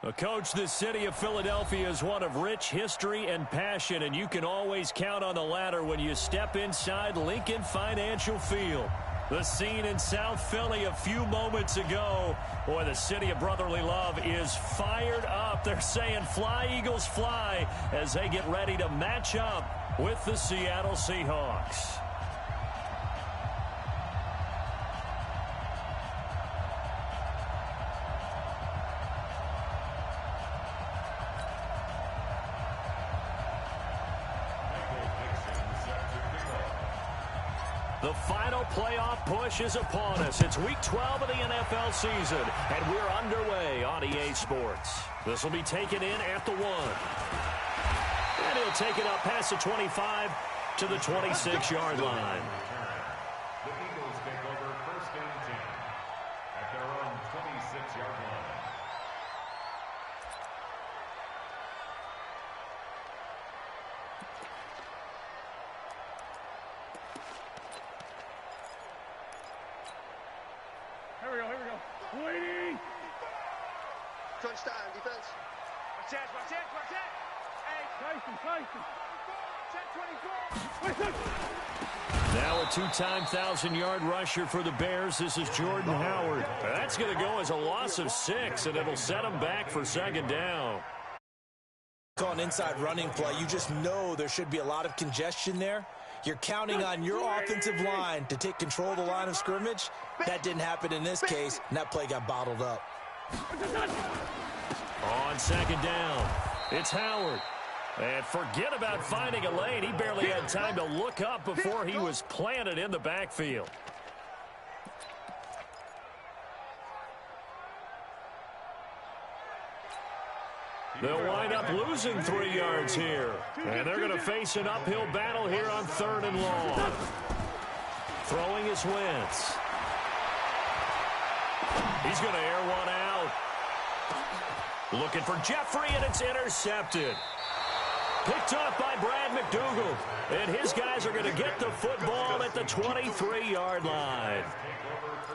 Well, Coach, the city of Philadelphia is one of rich history and passion, and you can always count on the latter when you step inside Lincoln Financial Field. The scene in South Philly a few moments ago. Boy, the city of brotherly love is fired up. They're saying fly, Eagles, fly, as they get ready to match up with the Seattle Seahawks. The final playoff push is upon us. It's Week 12 of the NFL season, and we're underway on EA Sports. This will be taken in at the 1. And he'll take it up past the 25 to the 26-yard line. The Eagles take over first and 10 at their own 26-yard line. Here we go. Waiting. Crunch time, defense. Watch it. Hey, Tyson. Check 24. Now a two-time 1,000-yard rusher for the Bears. This is Jordan Howard. That's going to go as a loss of 6, and it'll set them back for second down. Call an inside running play. You just know there should be a lot of congestion there. You're counting on your offensive line to take control of the line of scrimmage. That didn't happen in this case, and that play got bottled up. On second down, it's Howard. And forget about finding a lane. He barely had time to look up before he was planted in the backfield. They'll wind up losing 3 yards here. And they're going to face an uphill battle here on 3rd and long. Throwing is Wentz. He's going to air one out. Looking for Jeffrey, and it's intercepted. Picked off by Brad McDougal. And his guys are going to get the football at the 23-yard line.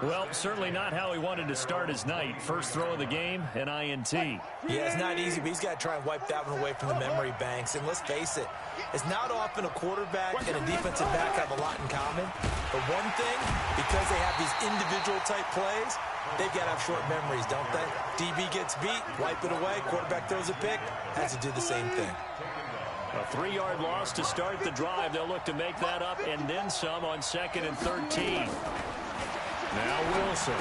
Well, certainly not how he wanted to start his night. First throw of the game, an INT. Yeah, it's not easy, but he's got to try and wipe that one away from the memory banks. And let's face it, it's not often a quarterback and a defensive back have a lot in common. But one thing, because they have these individual type plays, they've got to have short memories, don't they? DB gets beat, wipe it away, quarterback throws a pick, has to do the same thing. A 3-yard loss to start the drive. They'll look to make that up and then some on 2nd and 13. Now Wilson.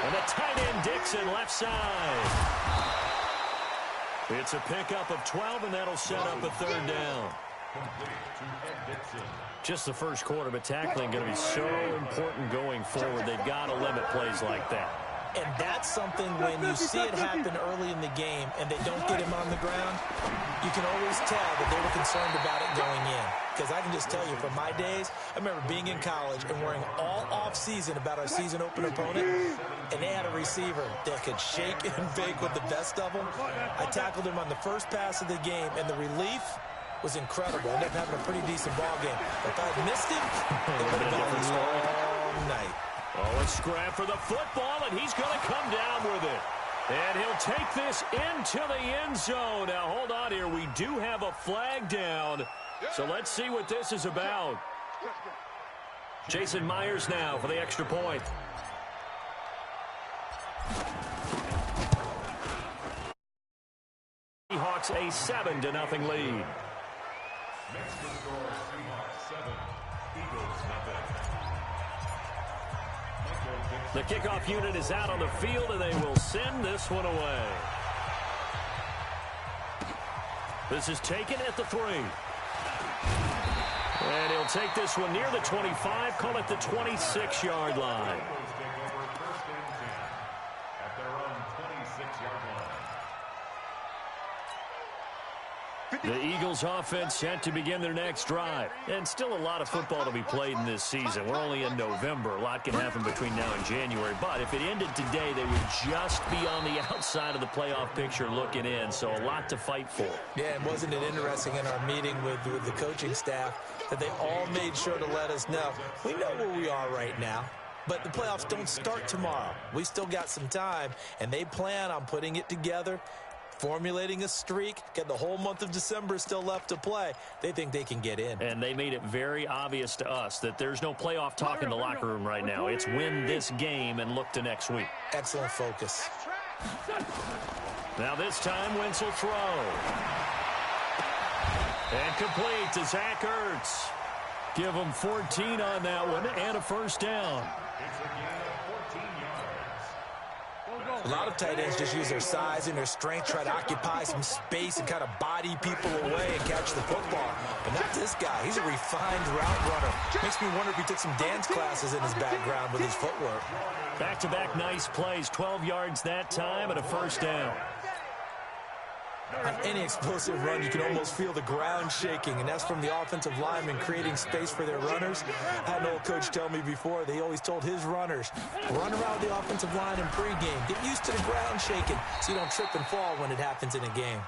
And a tight end Dixon left side. It's a pickup of 12, and that'll set up a 3rd down. Just the first quarter, but tackling going to be so important going forward. They've got to limit plays like that. And that's something when you see it happen early in the game and they don't get him on the ground, you can always tell that they were concerned about it going in. Because I can just tell you, from my days, I remember being in college and worrying all off-season about our season open opponent, and they had a receiver that could shake and bake with the best of them. I tackled him on the first pass of the game, and the relief was incredible. I ended up having a pretty decent ball game. But if I had missed him, it would have been a long night. Oh, a scrap for the football, and he's going to come down with it. And he'll take this into the end zone. Now, hold on here. We do have a flag down. So let's see what this is about. Jason Myers now for the extra point. Seahawks a 7-0 lead. Next to score, Seahawks 7, Eagles 0. The kickoff unit is out on the field, and they will send this one away. This is taken at the 3. And he'll take this one near the 25, call it the 26-yard line. Eagles take over first and 10 at their own 26-yard line. The Eagles offense set to begin their next drive. And still a lot of football to be played in this season. We're only in November. A lot can happen between now and January. But if it ended today, they would just be on the outside of the playoff picture looking in. So a lot to fight for. Yeah, and wasn't it interesting in our meeting with the coaching staff that they all made sure to let us know, we know where we are right now. But the playoffs don't start tomorrow. We still got some time, and they plan on putting it together, formulating a streak, get the whole month of December still left to play. They think they can get in. And they made it very obvious to us that there's no playoff talk in the locker room right now. It's win this game and look to next week. Excellent focus. Now this time, Wentz will throw. And complete to Zach Ertz. Give him 14 on that one and a first down. It's a gain of 14 yards. A lot of tight ends just use their size and their strength, try to occupy some space and kind of body people away and catch the football. But not this guy. He's a refined route runner. Makes me wonder if he took some dance classes in his background with his footwork. Back-to-back nice plays, 12 yards that time and a first down. On any explosive run, you can almost feel the ground shaking, and that's from the offensive linemen creating space for their runners. I had an old coach tell me before, they always told his runners, run around the offensive line in pregame. Get used to the ground shaking so you don't trip and fall when it happens in a game.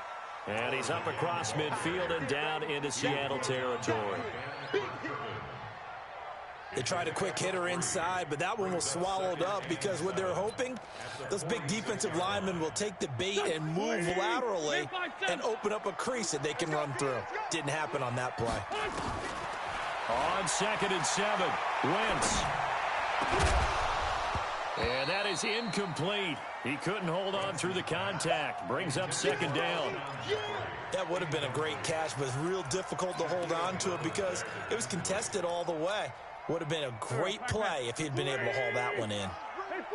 And he's up across midfield and down into Seattle territory. They tried a quick hitter inside, but that one was swallowed up because what they're hoping, those big defensive linemen will take the bait and move laterally and open up a crease that they can run through. Didn't happen on that play. On 2nd and 7, Wentz. And that is incomplete. He couldn't hold on through the contact. Brings up 2nd down. That would have been a great catch, but it's real difficult to hold on to it because it was contested all the way. Would have been a great play if he'd been able to haul that one in.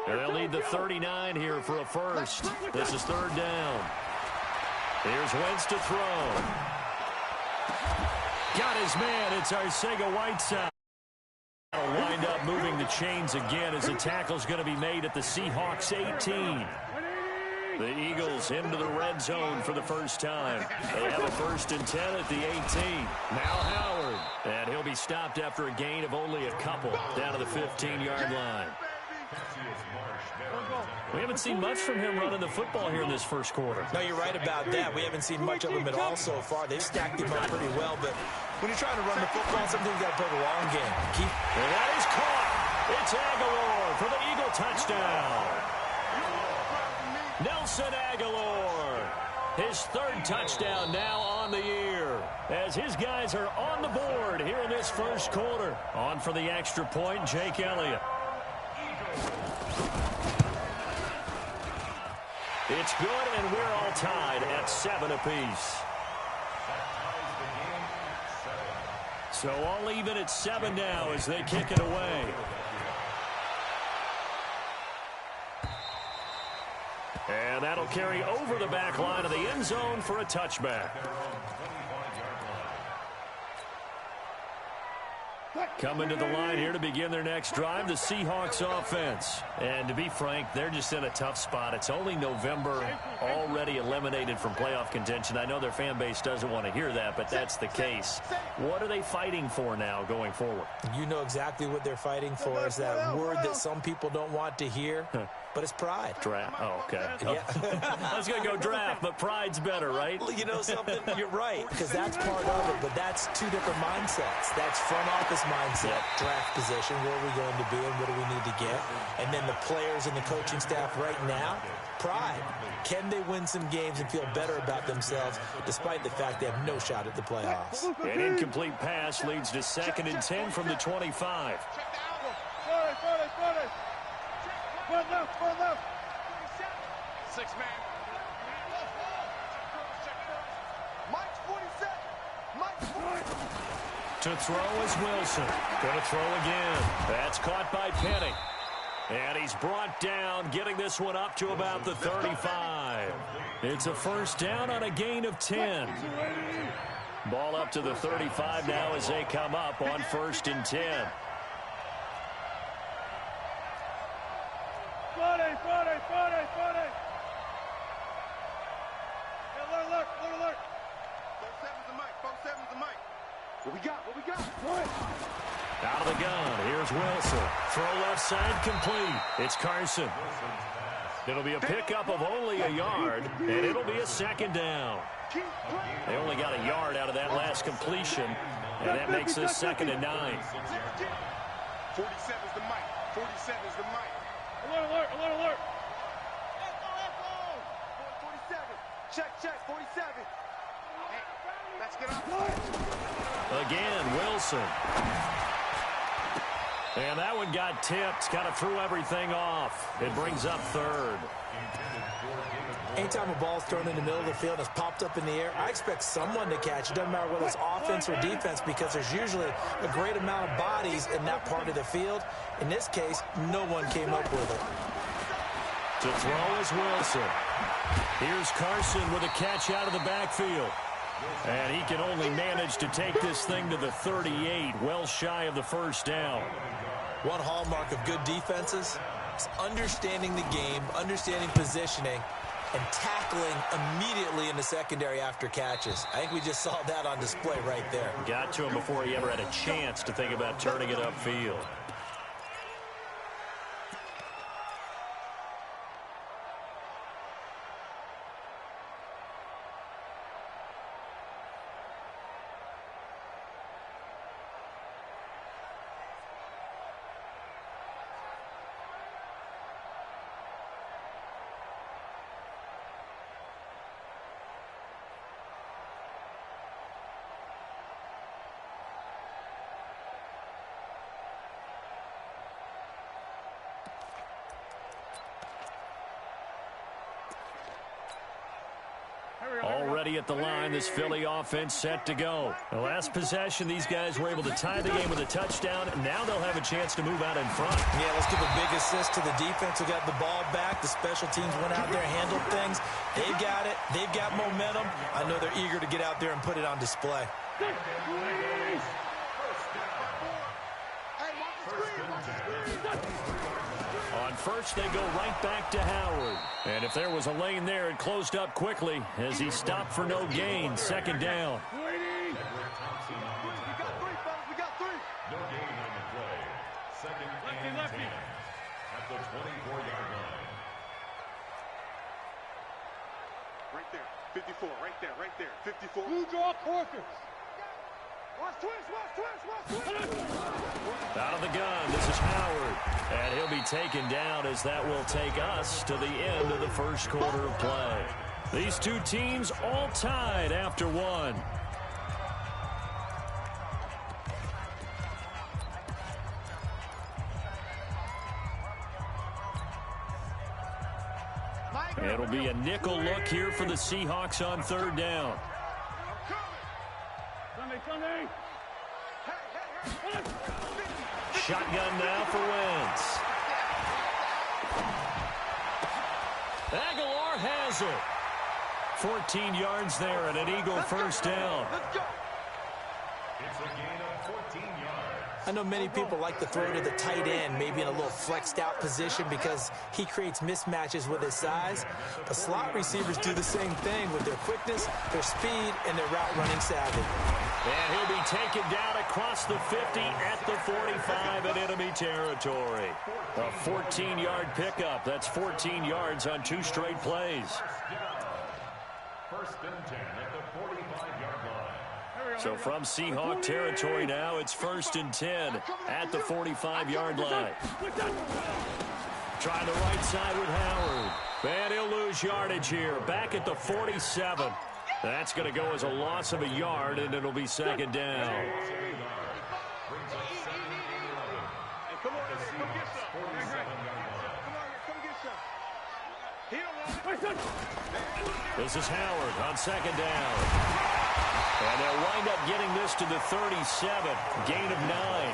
They'll need the 39 here for a first. This is 3rd down. Here's Wentz to throw. Got his man. It's Arcega-Whiteside. Will wind up moving the chains again as the tackle's going to be made at the Seahawks 18. The Eagles into the red zone for the first time. They have a 1st and 10 at the 18. Now Howard. And he'll be stopped after a gain of only a couple down to the 15-yard line. We haven't seen much from him running the football here in this first quarter. No, you're right about that. We haven't seen much of him at all so far. They've stacked him up pretty well, but when you're trying to run the football, sometimes you got to play the long game. And that is caught. It's Aguilar for the Eagle touchdown. Nelson Aguilar, his 3rd touchdown now on the year, as his guys are on the board here in this first quarter. On for the extra point, Jake Elliott. It's good, and we're all tied at 7 apiece. So all even at 7 now as they kick it away. And that'll carry over the back line of the end zone for a touchback. Coming to the line here to begin their next drive, the Seahawks offense. And to be frank, they're just in a tough spot. It's only November, already eliminated from playoff contention. I know their fan base doesn't want to hear that, but that's the case. What are they fighting for now going forward? You know exactly what they're fighting for. Is that word that some people don't want to hear, but it's pride. Draft. Oh, okay. Yeah. I was going to go draft, but pride's better, right? You know something? You're right, because that's part of it, but that's 2 different mindsets. That's front office mindset, draft position, where are we going to be and what do we need to get? And then the players and the coaching staff right now, pride. Can they win some games and feel better about themselves despite the fact they have no shot at the playoffs? An incomplete pass leads to 2nd and 10 from the 25. One left. 6 man. Mike's 47. Mike's 47. To throw is Wilson. Going to throw again. That's caught by Penny. And he's brought down, getting this one up to about the 35. It's a first down on a gain of 10. Ball up to the 35 now as they come up on 1st and 10. 40. Hey, look. 47's the mic. 47's the mic. What we got? Out of the gun, here's Wilson. Throw left side complete. It's Carson. It'll be a pickup of only a yard, and it'll be a 2nd down. They only got a yard out of that last completion, and that makes this 2nd and 9. 47 is the mic. 47 is the mic. Alert, alert, alert, alert. Echo. 47. Check, 47. Hey, let's get off. Again, Wilson. And that one got tipped. Kind of threw everything off. It brings up third. Anytime a ball's thrown in the middle of the field and it's popped up in the air, I expect someone to catch. It doesn't matter whether it's offense or defense, because there's usually a great amount of bodies in that part of the field. In this case, no one came up with it. To throw is Wilson. Here's Carson with a catch out of the backfield. And he can only manage to take this thing to the 38, well shy of the first down. One hallmark of good defenses is understanding the game, understanding positioning, and tackling immediately in the secondary after catches. I think we just saw that on display right there. Got to him before he ever had a chance to think about turning it upfield. Already at the line, this Philly offense set to go. The last possession, these guys were able to tie the game with a touchdown. Now they'll have a chance to move out in front. Yeah, let's give a big assist to the defense who got the ball back. The special teams went out there, handled things. They've got it. They've got momentum. I know they're eager to get out there and put it on display. On first, they go right back to Howard. And if there was a lane there, it closed up quickly as he stopped for no gain. Second down. We got three. No gain on the play. Second and 10 at the 24-yard line. Right there. 54. Right there. 54. Blue draw Corkers. Watch twist. Out of the gun, this is Howard. And he'll be taken down as that will take us to the end of the first quarter of play. These two teams all tied after one. It'll be a nickel look here for the Seahawks on third down. Sunday. Shotgun now for Wentz. Aguilar has it. 14 yards there and an Eagle first down. Let's go. It's a gain of 14 yards. I know many people like to throw to the tight end, maybe in a little flexed out position because he creates mismatches with his size. But slot receivers do the same thing with their quickness, their speed, and their route running savvy. And he'll be taken down across the 50 at the 45 in enemy territory. A 14-yard pickup. That's 14 yards on 2 straight plays. First and 10 at the 45-yard line. So from Seahawk territory now, it's first and 10 at the 45-yard line. Trying the right side with Howard. And he'll lose yardage here. Back at the 47. That's going to go as a loss of a yard, and it'll be second down. This is Howard on second down. And they'll wind up getting this to the 37. Gain of 9.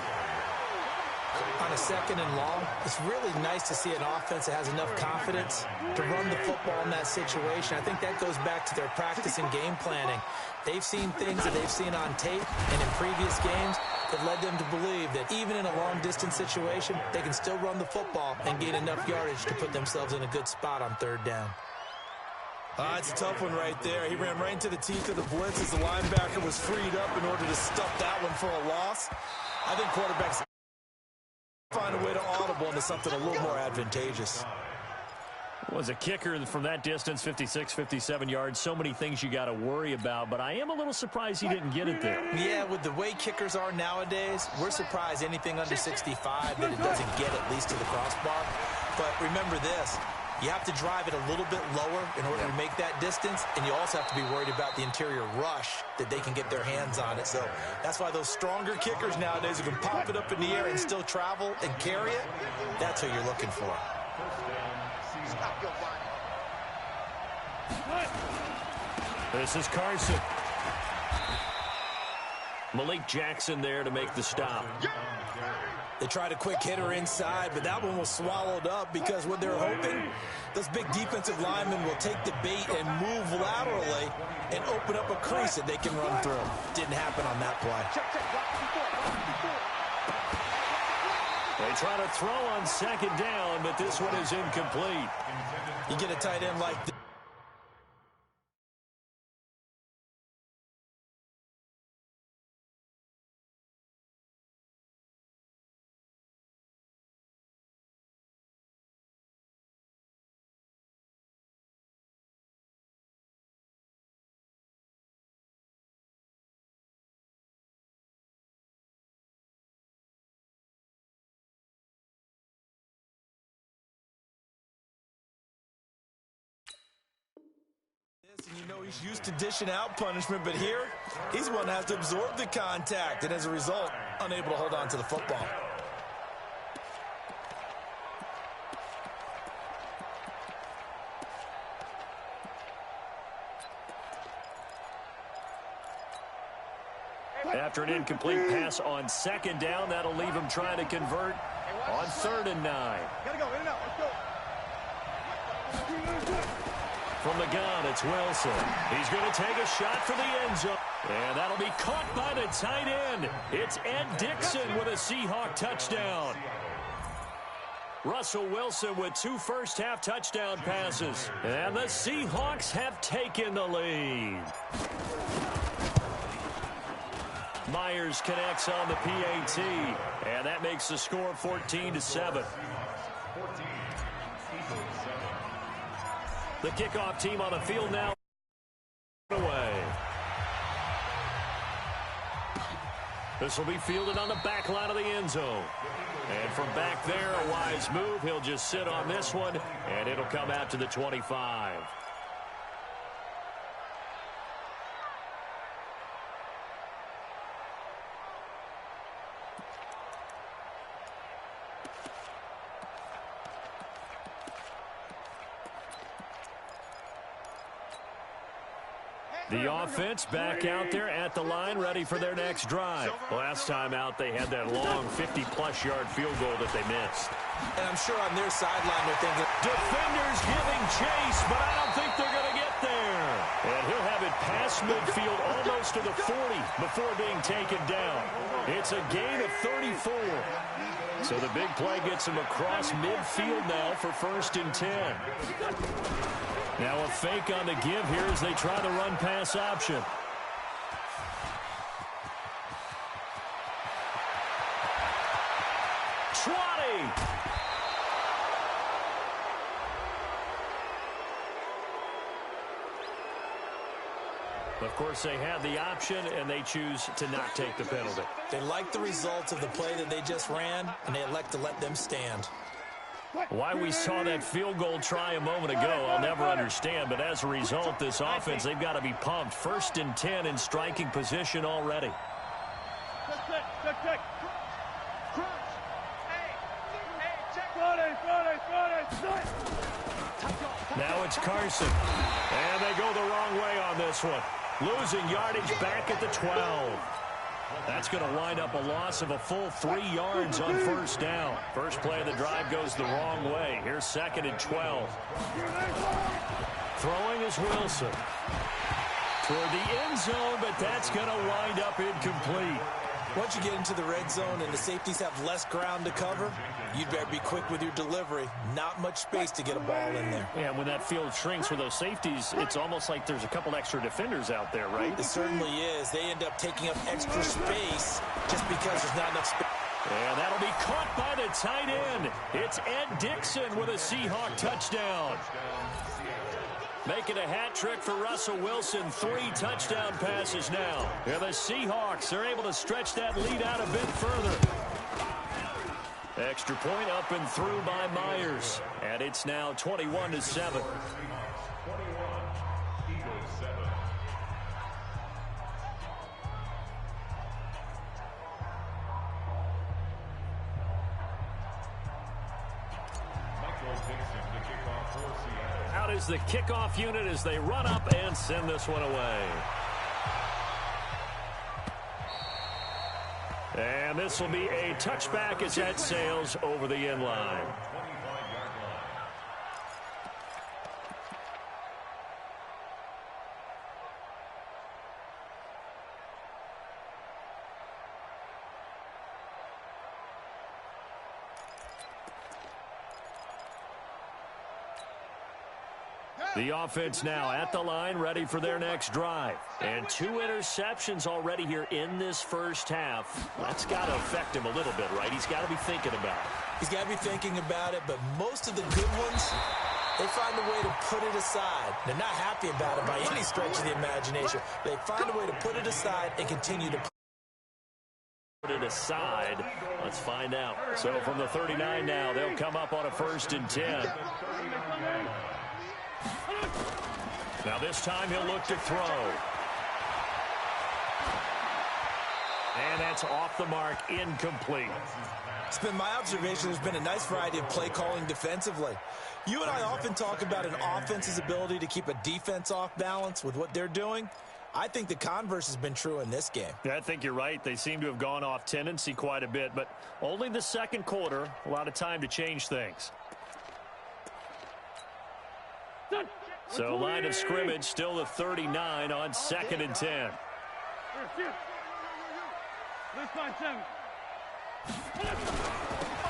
On a second and long, it's really nice to see an offense that has enough confidence to run the football in that situation. I think that goes back to their practice and game planning. They've seen things that they've seen on tape and in previous games that led them to believe that even in a long-distance situation, they can still run the football and gain enough yardage to put themselves in a good spot on third down. It's a tough one right there. He ran right into the teeth of the blitz as the linebacker was freed up in order to stuff that one for a loss. I think quarterbacks find a way to audible into something a little more advantageous. Was a kicker from that distance, 56, 57 yards. So many things you got to worry about, but I am a little surprised he didn't get it there. Yeah, with the way kickers are nowadays, we're surprised anything under 65 that it doesn't get at least to the crossbar. But remember this, you have to drive it a little bit lower in order to make that distance, and you also have to be worried about the interior rush that they can get their hands on it. So that's why those stronger kickers nowadays who can pop it up in the air and still travel and carry it, that's who you're looking for. Stop your body. This is Carson. Malik Jackson there to make the stop. They tried a quick hitter inside, but that one was swallowed up because what they're hoping, those big defensive linemen will take the bait and move laterally and open up a crease that they can run through. Didn't happen on that play. They try to throw on second down, but this one is incomplete. You get a tight end like this. And you know he's used to dishing out punishment, but here, he's one that has to absorb the contact, and as a result, unable to hold on to the football. After an incomplete pass on second down, that'll leave him trying to convert on 3rd and 9. Gotta go, in and out, let's go. From the gun, it's Wilson. He's going to take a shot for the end zone. And that'll be caught by the tight end. It's Ed Dixon with a Seahawk touchdown. Russell Wilson with 2 first-half touchdown passes. And the Seahawks have taken the lead. Myers connects on the PAT. And that makes the score 14-7. The kickoff team on the field now. Away. This will be fielded on the back line of the end zone. And from back there, a wise move. He'll just sit on this one, and it'll come out to the 25. The offense back out there at the line, ready for their next drive. Last time out, they had that long 50-plus yard field goal that they missed. And I'm sure on their sideline they're thinking, defenders giving chase, but I don't think they're going to get there. And he'll have it past midfield almost to the 40 before being taken down. It's a gain of 34. So the big play gets him across midfield now for 1st and 10. Now a fake on the give here as they try the run-pass option. Trotty! Of course, they had the option, and they choose to not take the penalty. they like the results of the play that they just ran, and they elect to let them stand. Why we saw that field goal try a moment ago, I'll never understand. But as a result, this offense, they've got to be pumped. 1st and 10 in striking position already. Check. Now it's Carson. And they go the wrong way on this one. Losing yardage back at the 12. That's going to wind up a loss of a full 3 yards on 1st down. First play of the drive goes the wrong way. Here's 2nd and 12. Throwing is Wilson. Toward the end zone, but that's going to wind up incomplete. Once you get into the red zone and the safeties have less ground to cover, you'd better be quick with your delivery. Not much space to get a ball in there. Yeah, when that field shrinks for those safeties, it's almost like there's a couple extra defenders out there, right? It certainly is. They end up taking up extra space just because there's not enough space. And that'll be caught by the tight end. It's Ed Dixon with a Seahawk touchdown. Making a hat trick for Russell Wilson. 3 touchdown passes now. And the Seahawks are able to stretch that lead out a bit further. Extra point up and through by Myers. And it's now 21-7. Out is the kickoff unit as they run up and send this one away. And this will be a touchback as that sails over the end line. The offense now at the line, ready for their next drive. And 2 interceptions already here in this first half. That's got to affect him a little bit, right? He's got to be thinking about it. He's got to be thinking about it, but most of the good ones, they find a way to put it aside. They're not happy about it by any stretch of the imagination. They find a way to put it aside and continue to put it aside. Let's find out. So from the 39 now, they'll come up on a 1st and 10. Now this time he'll look to throw. And that's off the mark, incomplete. It's been my observation there's been a nice variety of play calling defensively. You and I often talk about an offense's ability to keep a defense off balance with what they're doing. I think the converse has been true in this game. Yeah, I think you're right. They seem to have gone off tendency quite a bit, but only the second quarter, a lot of time to change things. So line of scrimmage, still the 39 on 2nd and 10.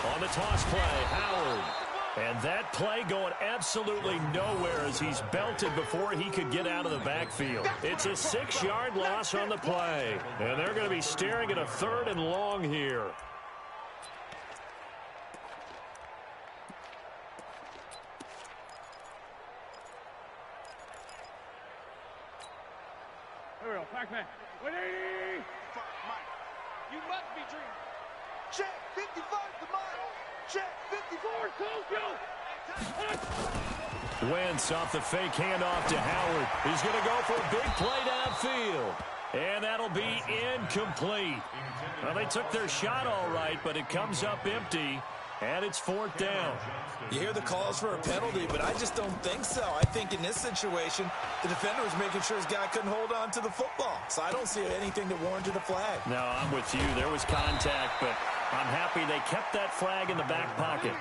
On the toss play, Howard. And that play going absolutely nowhere as he's belted before he could get out of the backfield. It's a 6-yard loss on the play. And they're going to be staring at a 3rd and long here. Here we go, Pac-Man. 180! You must be dreaming. Check, 55 to mile. Check, 54, Tokyo. Wentz off the fake handoff to Howard. He's going to go for a big play downfield. And that'll be incomplete. Well, they took their shot all right, but it comes up empty. And it's 4th down. You hear the calls for a penalty, but I just don't think so. I think in this situation, the defender was making sure his guy couldn't hold on to the football. So I don't see anything that warranted a flag. No, I'm with you. There was contact, but I'm happy they kept that flag in the back pocket.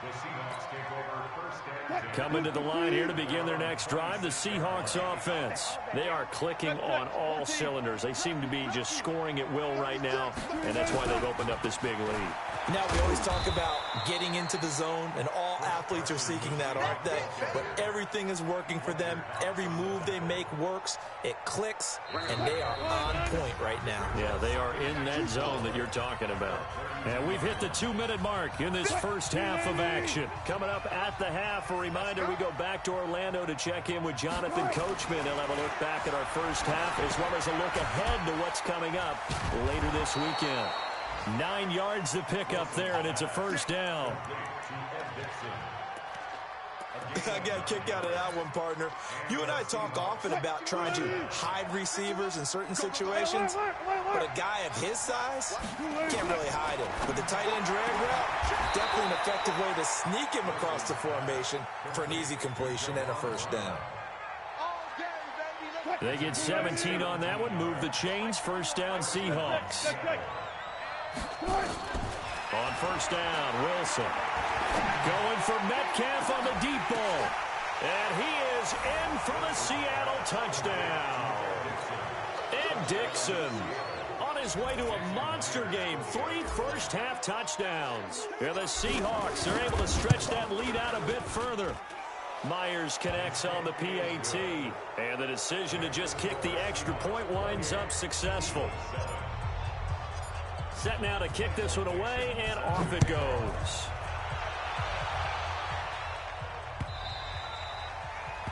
The Seahawks take over 1st and 10. Coming to the line here to begin their next drive, the Seahawks offense. They are clicking on all cylinders. They seem to be just scoring at will right now, and that's why they've opened up this big lead. Now, we always talk about getting into the zone, and all athletes are seeking that, aren't they? But everything is working for them. Every move they make works. It clicks, and they are on point right now. Yeah, they are in that zone that you're talking about. And we've hit the 2-minute mark in this first half of action. Coming up at the half, a reminder, we go back to Orlando to check in with Jonathan Coachman. He'll have a look back at our first half as well as a look ahead to what's coming up later this weekend. 9 yards to pick up there, and it's a 1st down. I got a kick out of that one, partner. You and I talk often about trying to hide receivers in certain situations, but a guy of his size can't really hide him. But the tight end drag route, definitely an effective way to sneak him across the formation for an easy completion and a 1st down. They get 17 on that one, move the chains, 1st down Seahawks. On 1st down, Wilson. Going for Metcalf on the deep ball. And he is in for the Seattle touchdown. And Dixon on his way to a monster game. 3 first-half touchdowns. And the Seahawks are able to stretch that lead out a bit further. Myers connects on the PAT. And the decision to just kick the extra point winds up successful. Set now to kick this one away, and off it goes.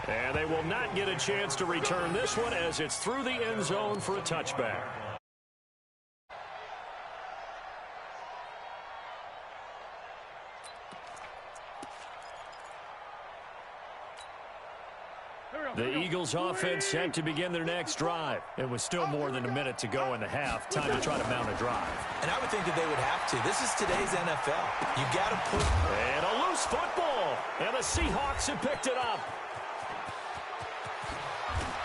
And they will not get a chance to return this one as it's through the end zone for a touchback. The Eagles offense set to begin their next drive. It was still more than a minute to go in the half. Time to try to mount a drive. And I would think that they would have to. This is today's NFL. You got to put... And a loose football. And the Seahawks have picked it up.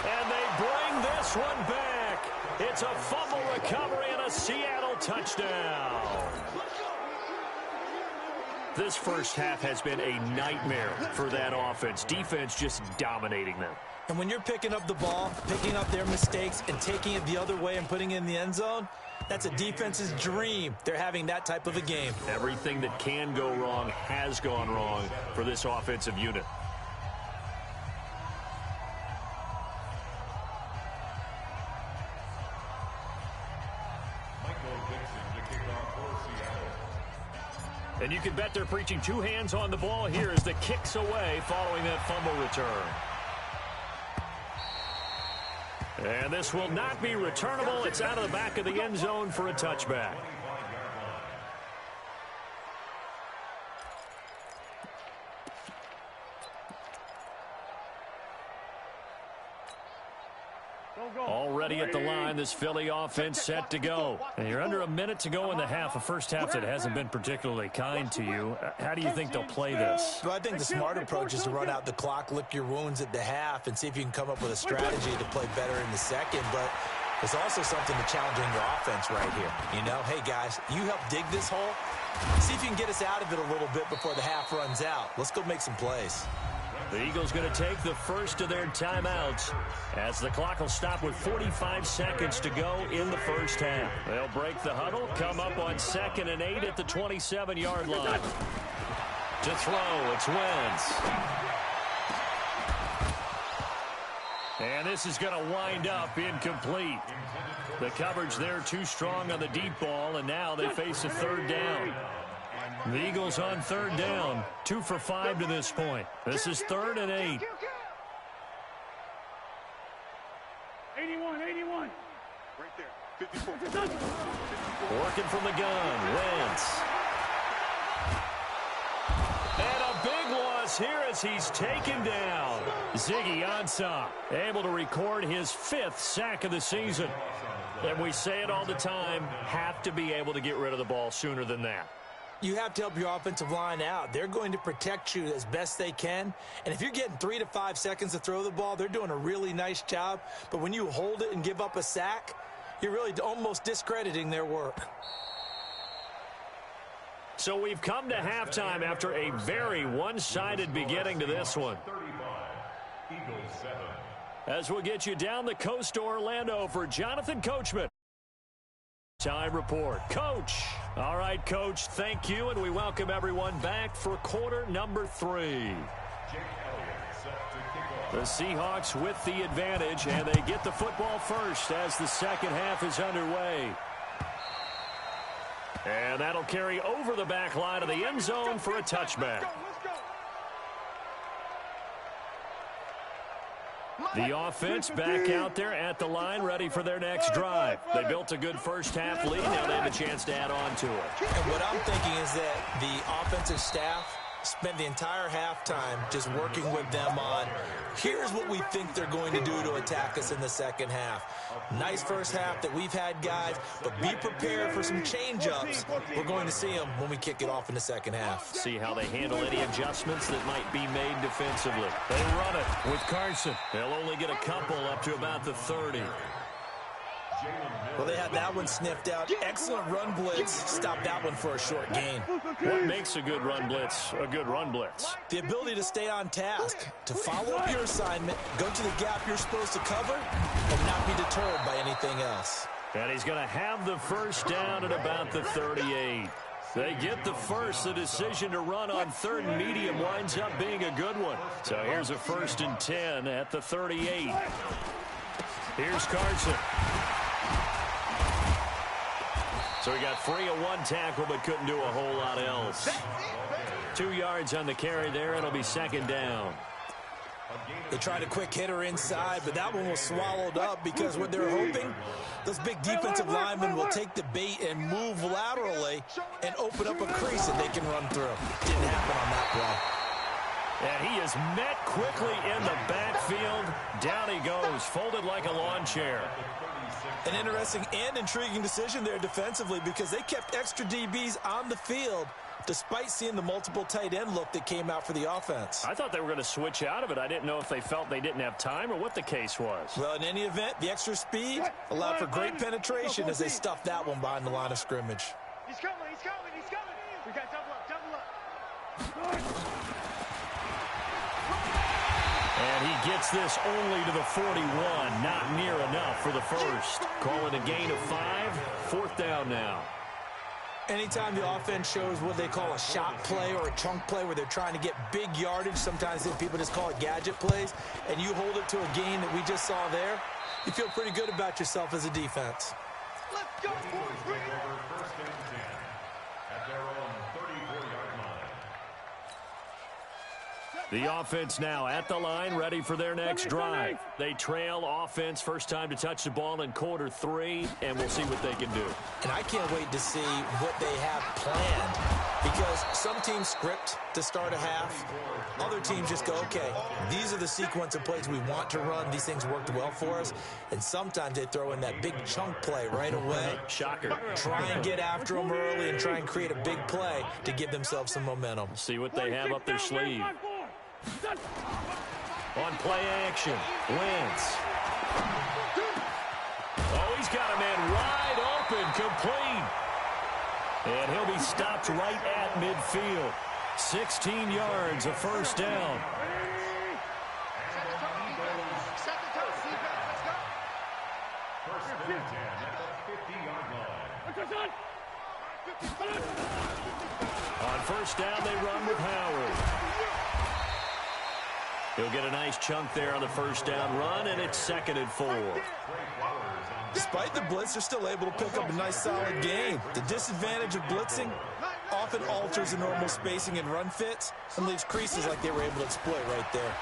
And they bring this one back. It's a fumble recovery and a Seattle touchdown. This first half has been a nightmare for that offense. Defense just dominating them. And when you're picking up the ball, picking up their mistakes, and taking it the other way and putting it in the end zone, that's a defense's dream. They're having that type of a game. Everything that can go wrong has gone wrong for this offensive unit. And you can bet they're preaching two hands on the ball here as the kick's away following that fumble return. And this will not be returnable. It's out of the back of the end zone for a touchback. Already at the line, this Philly offense set to go. And you're under a minute to go in the half, a first half that hasn't been particularly kind to you. How do you think they'll play this? Well, I think the smart approach is to run out the clock, lick your wounds at the half, and see if you can come up with a strategy to play better in the second. But there's also something to challenging your offense right here. You know, hey, guys, you help dig this hole. See if you can get us out of it a little bit before the half runs out. Let's go make some plays. The Eagles going to take the first of their timeouts as the clock will stop with 45 seconds to go in the first half. They'll break the huddle, come up on 2nd and 8 at the 27-yard line. To throw, it's Wentz. And this is going to wind up incomplete. The coverage there too strong on the deep ball, and now they face a third down. The Eagles on third down, 2 for 5 to this point. This is 3rd and 8. 81. Right there. 54. Working from the gun, Wentz. And a big loss here as he's taken down. Ziggy Ansah able to record his 5th sack of the season. And we say it all the time, have to be able to get rid of the ball sooner than that. You have to help your offensive line out. They're going to protect you as best they can. And if you're getting 3 to 5 seconds to throw the ball, they're doing a really nice job. But when you hold it and give up a sack, you're really almost discrediting their work. So we've come to halftime after a very one-sided beginning to this one. As we'll get you down the coast to Orlando for Jonathan Coachman. Time report. Coach. All right, Coach, thank you, and we welcome everyone back for quarter number 3. The Seahawks with the advantage, and they get the football first as the second half is underway. And that'll carry over the back line of the end zone for a touchback. The offense back out there at the line, ready for their next drive. They built a good first half lead. Now they have a chance to add on to it. And what I'm thinking is that the offensive staff spent the entire halftime just working with them on, here's what we think they're going to do to attack us in the second half. Nice first half that we've had, guys, but be prepared for some change-ups. We're going to see them when we kick it off in the second half. See how they handle any adjustments that might be made defensively. They run it with Carson. They'll only get a couple up to about the 30. Well, they had that one sniffed out. Excellent run blitz. Stop that one for a short gain. What makes a good run blitz a good run blitz? The ability to stay on task, to follow up your assignment, go to the gap you're supposed to cover, and not be deterred by anything else. And he's going to have the first down at about the 38. They get the first. The decision to run on 3rd and medium winds up being a good one. So here's a 1st and 10 at the 38. Here's Carson. So he got free of one tackle but couldn't do a whole lot else. 2 yards on the carry there. It'll be second down. They tried a quick hitter inside, but that one was swallowed up because what they're hoping, those big defensive linemen will take the bait and move laterally and open up a crease that they can run through. Didn't happen on that play. And he is met quickly in the backfield. Down he goes, folded like a lawn chair. An interesting and intriguing decision there defensively because they kept extra DBs on the field despite seeing the multiple tight end look that came out for the offense. I thought they were going to switch out of it. I didn't know if they felt they didn't have time or what the case was. Well, in any event, the extra speed allowed for great penetration as they stuffed that one behind the line of scrimmage. He's coming, he's coming, he's coming. We got double up, double up. And he gets this only to the 41. Not near enough for the first. Calling a gain of 5. Fourth down now. Anytime the offense shows what they call a shot play or a chunk play where they're trying to get big yardage, sometimes people just call it gadget plays, and you hold it to a gain that we just saw there, you feel pretty good about yourself as a defense. Let's go, boys. Bring it. First and 10 at their own 34-yard line. The offense now at the line, ready for their next drive. They trail offense, first time to touch the ball in quarter 3, and we'll see what they can do. And I can't wait to see what they have planned because some teams script to start a half. Other teams just go, okay, these are the sequence of plays we want to run. These things worked well for us. And sometimes they throw in that big chunk play right away. Shocker. Try and get after them early and try and create a big play to give themselves some momentum. See what they have up their sleeve. On play action, Wentz. Oh, he's got a man wide open, complete. And he'll be stopped right at midfield. 16 yards, a first down. First and 10 at the 50-yard line. On first down, they run with Howard. He'll get a nice chunk there on the first down run, and it's second and 4. Despite the blitz, they're still able to pick up a nice solid gain. The disadvantage of blitzing often alters the normal spacing and run fits and leaves creases like they were able to exploit right there.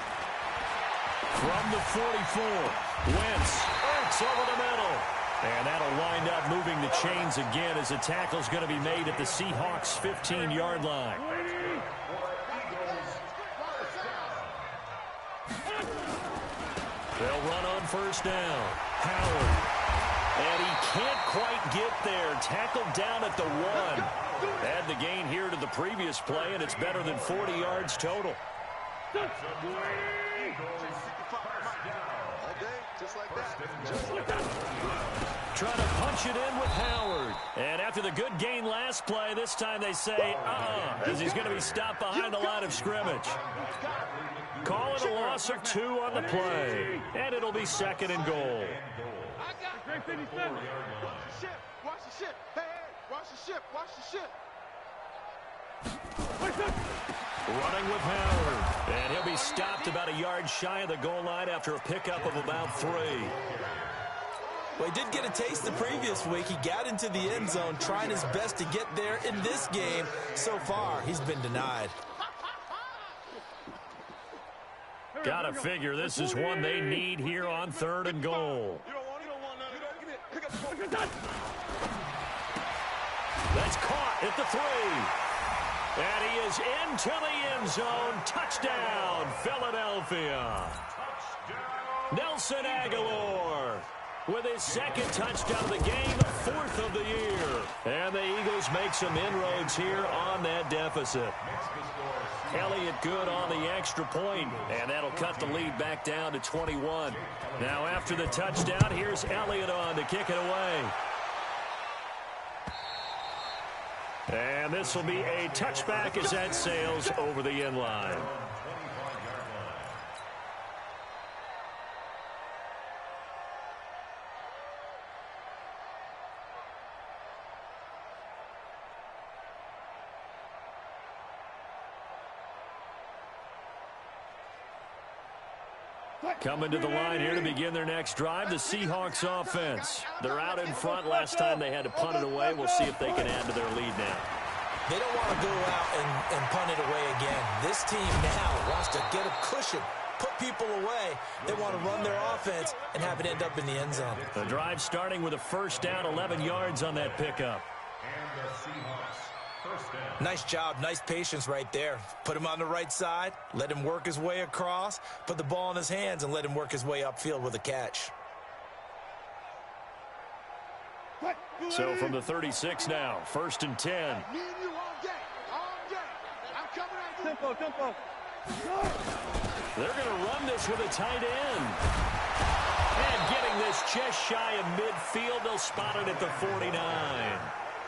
From the 44, Wentz arcs over the middle. And that'll wind up moving the chains again as the tackle's going to be made at the Seahawks' 15-yard line. They'll run on first down. Howard. And he can't quite get there. Tackled down at the 1. Add the gain here to the previous play, and it's better than 40 yards total. Trying to punch it in with Howard. And after the good gain last play, this time they say, as he's going to be stopped behind the line of scrimmage. Call it a loss of 2 on the play. And it'll be second and goal. Watch the ship. Hey, watch the ship. Watch the ship. Running with Howard. And he'll be stopped about a yard shy of the goal line after a pickup of about 3. Well, he did get a taste the previous week. He got into the end zone trying his best to get there in this game. So far, he's been denied. Gotta figure this is one they need here on third and goal. That's caught at the 3. And he is into the end zone. Touchdown, Philadelphia. Nelson Aguilar with his second touchdown of the game, the 4th of the year. And the Eagles make some inroads here on that deficit. Elliott good on the extra point, and that'll cut the lead back down to 21. Now after the touchdown, here's Elliott on to kick it away. And this will be a touchback as that sails over the end line. Coming to the line here to begin their next drive, the Seahawks offense. They're out in front. Last time they had to punt it away. We'll see if they can add to their lead now. They don't want to go out and punt it away again. This team now wants to get a cushion, put people away. They want to run their offense and have it end up in the end zone. The drive starting with a first down, 11 yards on that pickup. And the Seahawks, first down. Nice job, nice patience right there. Put him on the right side, let him work his way across, put the ball in his hands, and let him work his way upfield with a catch. So from the 36 now, first and 10. Me and you all day. All day. I'm coming at you. Tempo, tempo. They're going to run this with a tight end. And getting this just shy of midfield, they'll spot it at the 49.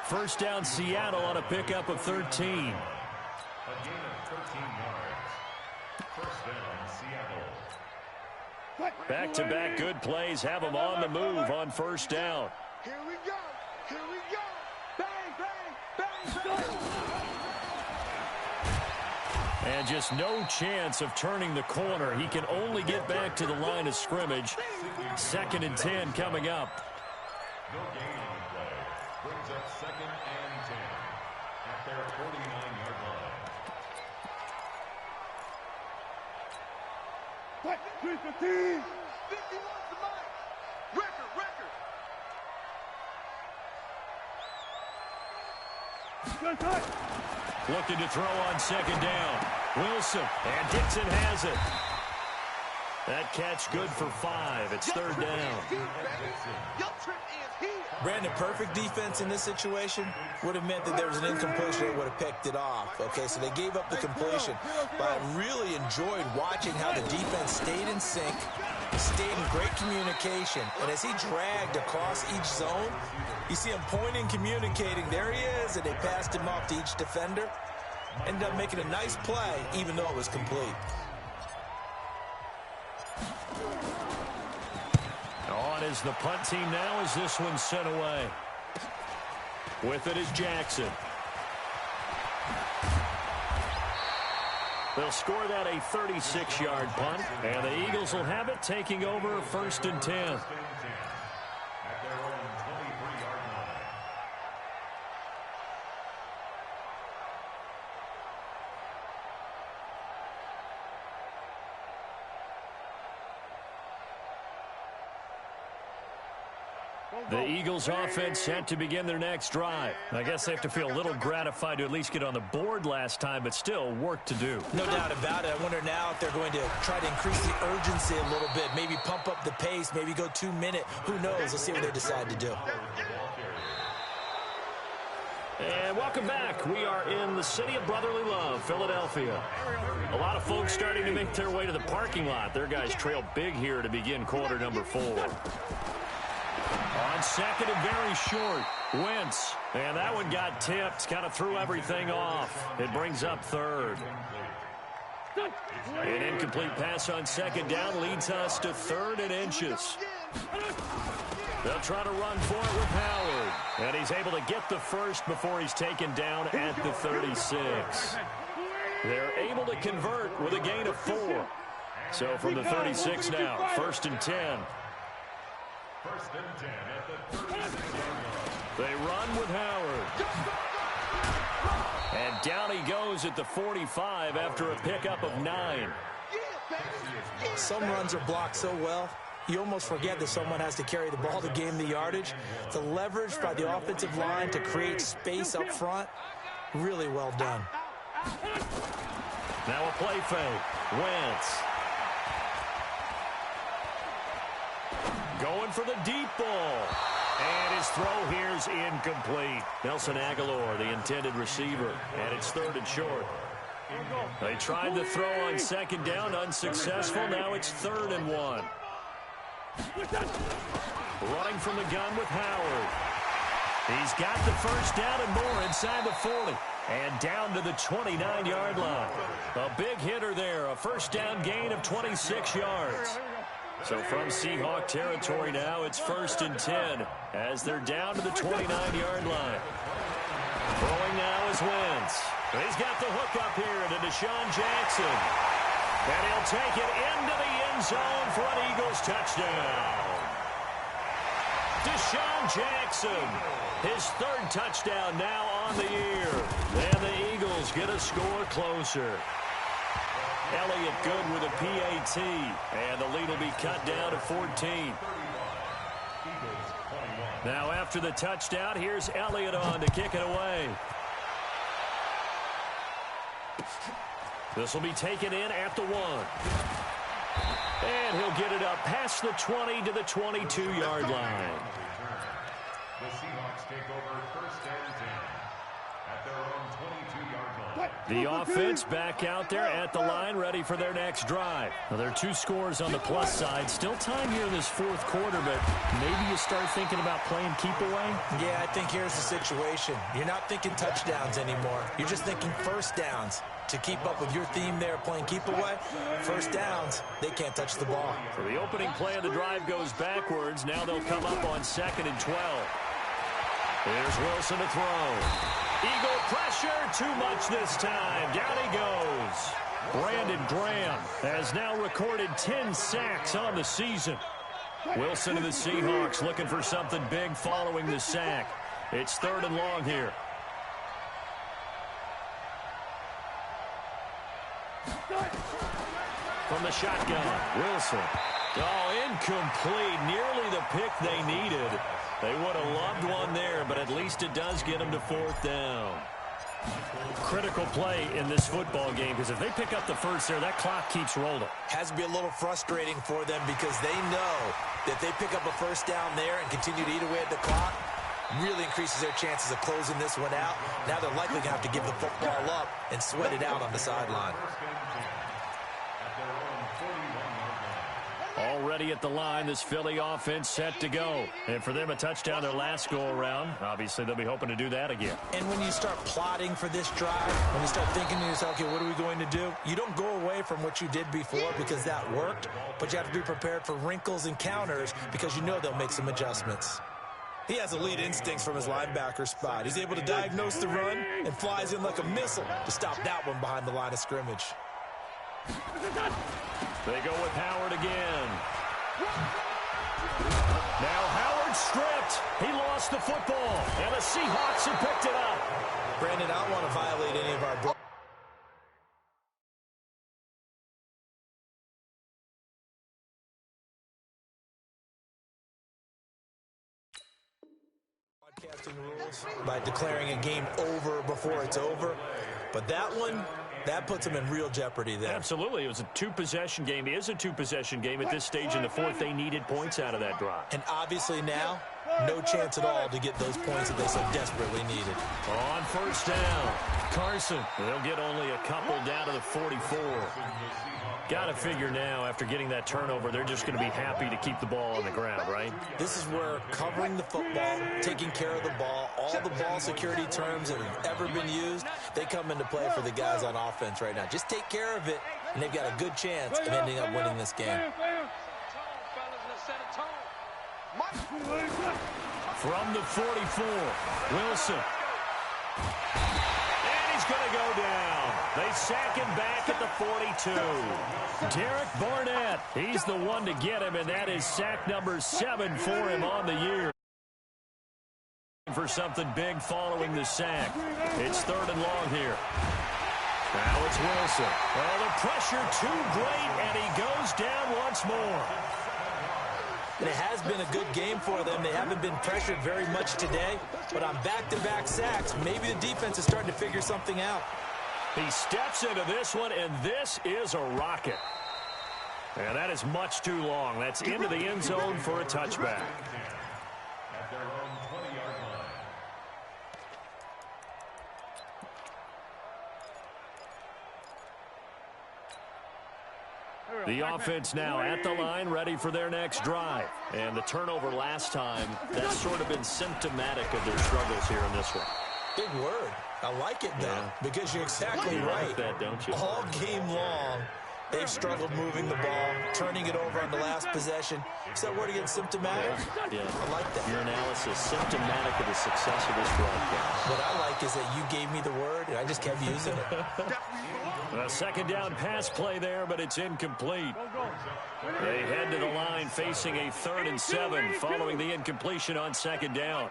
First down Seattle on a pickup of 13. A gain of 13 yards. First down, Seattle. Back-to-back good plays have them on the move on first down. Here we go. Here we go. Bang, bang, bang, bang. And just no chance of turning the corner. He can only get back to the line of scrimmage. Second and 10 coming up. No gain on the play. Brings up second and 10 at their 49-yard line. What? 315. 51's the mark. Record, record. Good touch. Looking to throw on second down. Wilson, and Dixon has it. That catch good for 5. It's third down. Your trip is here. Brandon, perfect defense in this situation would have meant that there was an incompletion. They would have picked it off. Okay, so they gave up the completion. But I really enjoyed watching how the defense stayed in sync, stayed in great communication. And as he dragged across each zone, you see him pointing, communicating. There he is, and they passed him off to each defender. Ended up making a nice play, even though it was complete. On is the punt team now as this one's sent away. With it is Jackson. They'll score that a 36-yard punt, and the Eagles will have it taking over first and 10. At their own 23-yard line. The Eagles offense set to begin their next drive. I guess they have to feel a little gratified to at least get on the board last time, but still work to do. No doubt about it. I wonder now if they're going to try to increase the urgency a little bit, maybe pump up the pace, maybe go 2-minute. Who knows? Let's see what they decide to do. And welcome back. We are in the city of brotherly love, Philadelphia. A lot of folks starting to make their way to the parking lot. Their guys trail big here to begin quarter number 4. On second and very short, Wentz. And that one got tipped, kind of threw everything off. It brings up third. An incomplete pass on second down leads us to third and inches. They'll try to run for it with Howard. And he's able to get the first before he's taken down at the 36. They're able to convert with a gain of 4. So from the 36 now, first and 10. First and 10 at the 36-yard line. They run with Howard. And down he goes at the 45 after a pickup of 9. Some runs are blocked so well, you almost forget that someone has to carry the ball to gain the yardage. The leverage by the offensive line to create space up front, really well done. Now a play fake. Wentz. Going for the deep ball. And his throw here's incomplete. Nelson Aguilar, the intended receiver. And it's third and short. They tried the throw on second down, unsuccessful. Now it's third and 1. Running from the gun with Howard. He's got the first down and more inside the 40. And down to the 29-yard line. A big hitter there. A first down gain of 26 yards. So from Seahawk territory now, it's first and 10 as they're down to the 29-yard line. Throwing now is Wentz. He's got the hook up here to Deshaun Jackson. And he'll take it into the end zone for an Eagles touchdown. Deshaun Jackson, his third touchdown now on the year. And the Eagles get a score closer. Elliott good with a PAT. And the lead will be cut down to 14. Now after the touchdown, here's Elliott on to kick it away. This will be taken in at the 1. And he'll get it up past the 20 to the 22-yard line. The Seahawks take over first and 10 at their own 22-yard line. The offense back out there at the line, ready for their next drive. Now, there are 2 scores on the plus side. Still time here in this fourth quarter, but maybe you start thinking about playing keep away? Yeah, I think here's the situation. You're not thinking touchdowns anymore. You're just thinking first downs. To keep up with your theme there, playing keep away, first downs, they can't touch the ball. So the opening play of the drive goes backwards. Now they'll come up on 2nd and 12. Here's Wilson to throw. Eagle pressure, too much this time. Down he goes. Brandon Graham has now recorded 10 sacks on the season. Wilson of the Seahawks looking for something big following the sack. It's 3rd and long here. From the shotgun, Wilson. Oh, incomplete. Nearly the pick they needed. They would have loved one there, but at least it does get them to 4th down. Critical play in this football game, because if they pick up the first there, that clock keeps rolling. Has to be a little frustrating for them because they know that they pick up a first down there and continue to eat away at the clock, really increases their chances of closing this one out. Now they're likely going to have to give the football up and sweat it out on the sideline. Already at the line, this Philly offense set to go. And for them, a touchdown their last go-around. Obviously, they'll be hoping to do that again. And when you start plotting for this drive, when you start thinking to yourself, okay, what are we going to do? You don't go away from what you did before because that worked, but you have to be prepared for wrinkles and counters because you know they'll make some adjustments. He has elite instincts from his linebacker spot. He's able to diagnose the run and flies in like a missile to stop that one behind the line of scrimmage. They go with Howard again. Now Howard stripped. He lost the football, and the Seahawks have picked it up. Brandon, I don't want to violate any of our broadcasting rules by declaring a game over before it's over. But that one, that puts them in real jeopardy there. Absolutely. It was a 2-possession game. It is a 2-possession game. At this stage in the fourth, they needed points out of that drive. And obviously now, no chance at all to get those points that they so desperately needed. On first down, Carson. They'll get only a couple down to the 44. Got to figure now, after getting that turnover, they're just going to be happy to keep the ball on the ground, right? This is where covering the football, taking care of the ball, all the ball security terms that have ever been used, they come into play for the guys on offense right now. Just take care of it, and they've got a good chance of ending up winning this game. From the 44, Wilson. And he's going to go down. They sack him back at the 42. Derek Barnett, he's the one to get him, and that is sack number 7 for him on the year. For something big following the sack. It's 3rd and long here. Now it's Wilson. Well, the pressure too great, and he goes down once more. And it has been a good game for them. They haven't been pressured very much today, but on back-to-back sacks, maybe the defense is starting to figure something out. He steps into this one, and this is a rocket. And that is much too long. That's into the end zone for a touchback. At their own 20-yard line. The offense now at the line, ready for their next drive. And the turnover last time, that's sort of been symptomatic of their struggles here in this one. Big word. I like it, though, because you're exactly right. Like that, don't you? All game long, they've struggled moving the ball, turning it over on the last possession. Is that word again, symptomatic? Yeah. I like that. Your analysis, symptomatic of the success of this broadcast. What I like is that you gave me the word, and I just kept using it. A second down pass play there, but it's incomplete. They head to the line facing a 3rd and 7 following the incompletion on second down.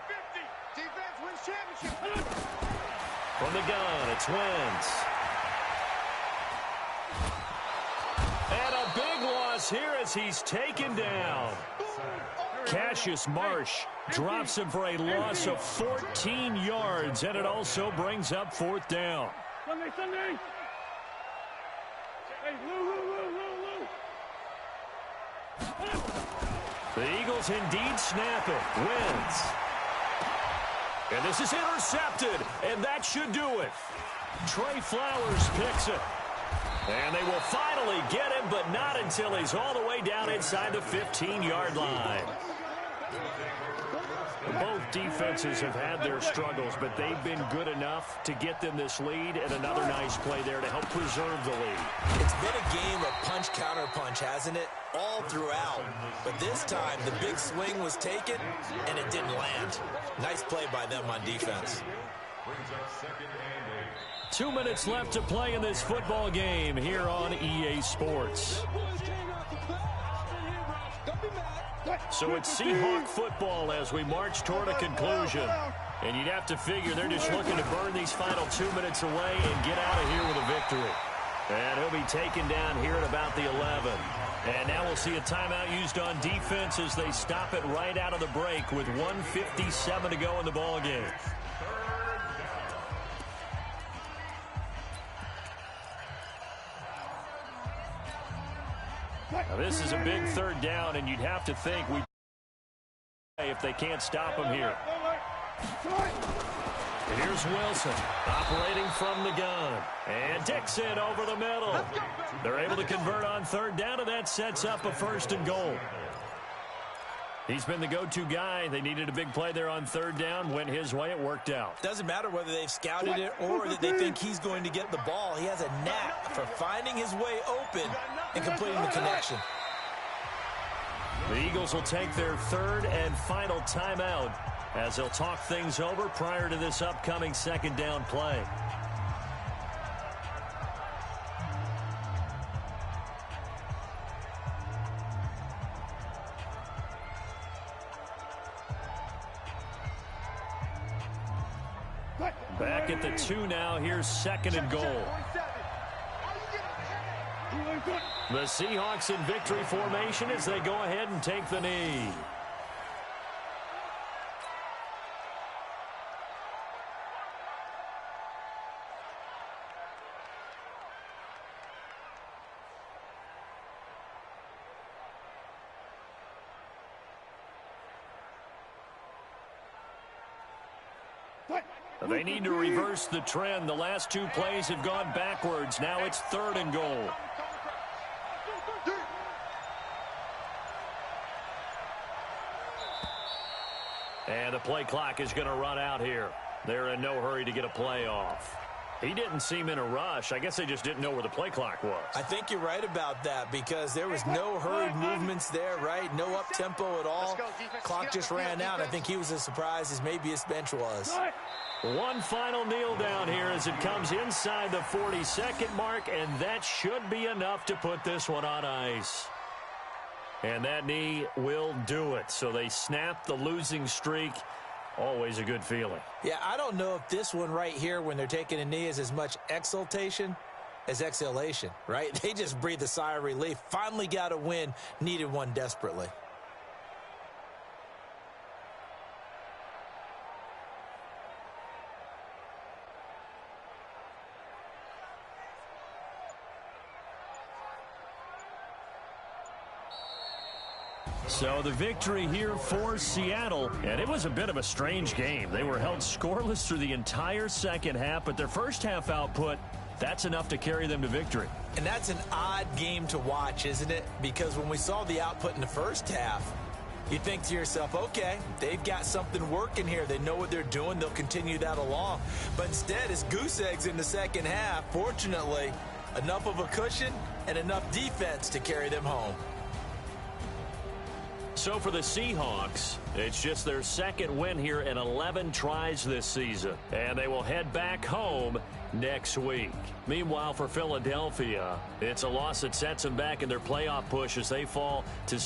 From the gun, it's Wentz. And a big loss here as he's taken down. Cassius Marsh drops him for a loss of 14 yards, and it also brings up 4th down. Sunday. Hey, Lou. The Eagles indeed snap it. Wins. And this is intercepted, and that should do it. Trey Flowers picks it. And they will finally get him, but not until he's all the way down inside the 15-yard line. Both defenses have had their struggles, but they've been good enough to get them this lead, and another nice play there to help preserve the lead. It's been a game of punch-counter-punch, hasn't it? All throughout. But this time, the big swing was taken, and it didn't land. Nice play by them on defense. 2 minutes left to play in this football game here on EA Sports. So it's Seahawk football as we march toward a conclusion. And you'd have to figure they're just looking to burn these final 2 minutes away and get out of here with a victory. And he'll be taken down here at about the 11. And now we'll see a timeout used on defense as they stop it right out of the break with 1:57 to go in the ball game. Now this is a big 3rd down, and you'd have to think if they can't stop him here. And here's Wilson operating from the gun. And Dixon over the middle. They're able to convert on 3rd down, and that sets up a 1st and goal. He's been the go-to guy. They needed a big play there on 3rd down. Went his way. It worked out. Doesn't matter whether they've scouted it or that they think he's going to get the ball. He has a knack for finding his way open and completing the connection. The Eagles will take their 3rd and final timeout as they'll talk things over prior to this upcoming 2nd down play. Back at the 2 now. Here's 2nd and goal. The Seahawks in victory formation as they go ahead and take the knee. They need to reverse the trend. The last 2 plays have gone backwards. Now it's 3rd and goal. And the play clock is going to run out here. They're in no hurry to get a play off. He didn't seem in a rush. I guess they just didn't know where the play clock was. I think you're right about that because there was no hurried movements there, right? No up-tempo at all. Clock just ran out. I think he was as surprised as maybe his bench was. One final kneel down here as it comes inside the 40-second mark, and that should be enough to put this one on ice. And that knee will do it. So they snap the losing streak. Always a good feeling. Yeah, I don't know if this one right here when they're taking a knee is as much exultation as exhalation, right? They just breathe a sigh of relief. Finally got a win, needed one desperately. So the victory here for Seattle, and it was a bit of a strange game. They were held scoreless through the entire second half, but their first half output, that's enough to carry them to victory. And that's an odd game to watch, isn't it? Because when we saw the output in the first half, you think to yourself, okay, they've got something working here. They know what they're doing. They'll continue that along. But instead, it's goose eggs in the second half. Fortunately, enough of a cushion and enough defense to carry them home. So for the Seahawks, it's just their second win here in 11 tries this season. And they will head back home next week. Meanwhile, for Philadelphia, it's a loss that sets them back in their playoff push as they fall to